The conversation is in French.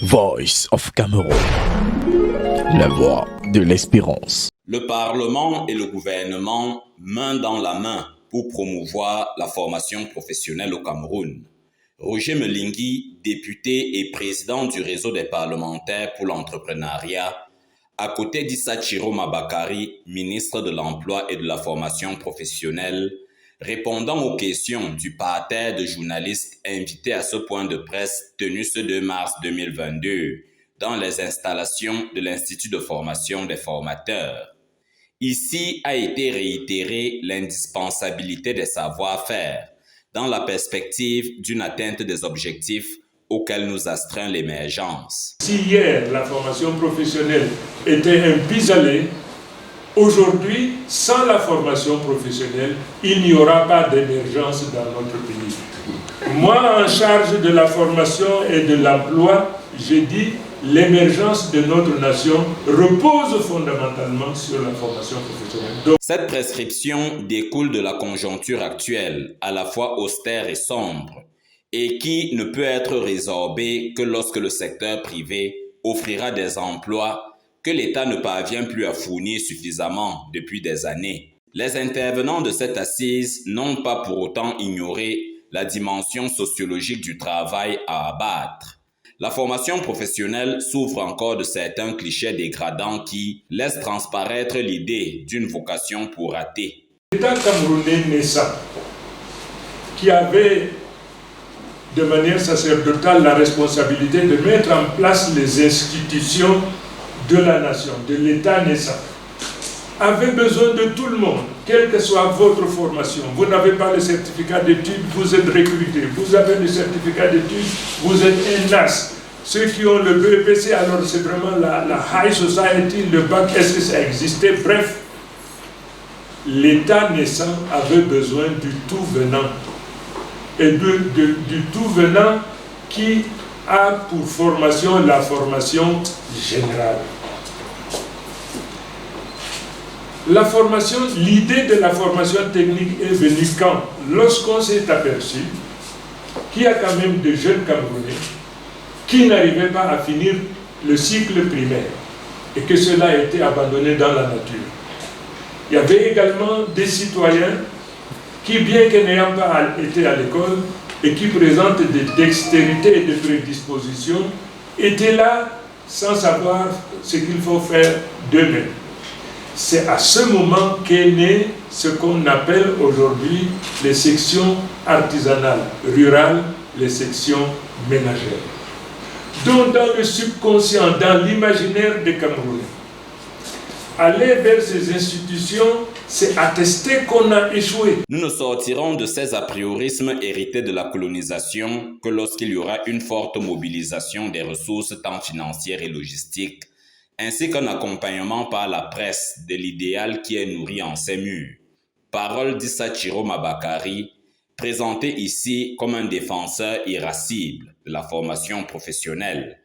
Voice of Cameroun, la voix de l'espérance. Le Parlement et le gouvernement, main dans la main, pour promouvoir la formation professionnelle au Cameroun. Roger Melingui, député et président du réseau des parlementaires pour l'entrepreneuriat, à côté d'Issa Chiroma Bakari, ministre de l'Emploi et de la formation professionnelle, répondant aux questions du parterre de journalistes invités à ce point de presse tenu ce 2 mars 2022 dans les installations de l'Institut de formation des formateurs. Ici a été réitérée l'indispensabilité des savoir-faire dans la perspective d'une atteinte des objectifs auxquels nous astreint l'émergence. Si hier la formation professionnelle était un pis-aller, aujourd'hui, sans la formation professionnelle, il n'y aura pas d'émergence dans notre pays. Moi, en charge de la formation et de l'emploi, j'ai dit l'émergence de notre nation repose fondamentalement sur la formation professionnelle. Donc, cette prescription découle de la conjoncture actuelle, à la fois austère et sombre, et qui ne peut être résorbée que lorsque le secteur privé offrira des emplois que l'État ne parvient plus à fournir suffisamment depuis des années. Les intervenants de cette assise n'ont pas pour autant ignoré la dimension sociologique du travail à abattre. La formation professionnelle souffre encore de certains clichés dégradants qui laissent transparaître l'idée d'une vocation pour rater. L'État camerounais naissant, qui avait de manière sacerdotale la responsabilité de mettre en place les institutions de la nation, de l'État naissant, avait besoin de tout le monde, quelle que soit votre formation. Vous n'avez pas le certificat d'études, vous êtes recruté. Vous avez le certificat d'études, vous êtes un NAS. Ceux qui ont le BEPC, alors c'est vraiment la high society, le bac, est-ce que ça existait? Bref, l'État naissant avait besoin du tout venant. Et du tout venant qui a pour formation la formation générale. La formation, l'idée de la formation technique est venue quand? Lorsqu'on s'est aperçu qu'il y a quand même de jeunes Camerounais qui n'arrivaient pas à finir le cycle primaire et que cela a été abandonné dans la nature. Il y avait également des citoyens qui, bien que n'ayant pas été à l'école et qui présentent des dextérités et des prédispositions, étaient là sans savoir ce qu'il faut faire d'eux-mêmes. C'est à ce moment qu'est né ce qu'on appelle aujourd'hui les sections artisanales rurales, les sections ménagères. Donc dans le subconscient, dans l'imaginaire des Camerounais, aller vers ces institutions, c'est attester qu'on a échoué. Nous ne sortirons de ces a priorismes hérités de la colonisation que lorsqu'il y aura une forte mobilisation des ressources tant financières et logistiques, ainsi qu'un accompagnement par la presse de l'idéal qui est nourri en ces murs. Parole d'Issa Chiroma Bakari, présenté ici comme un défenseur irascible de la formation professionnelle.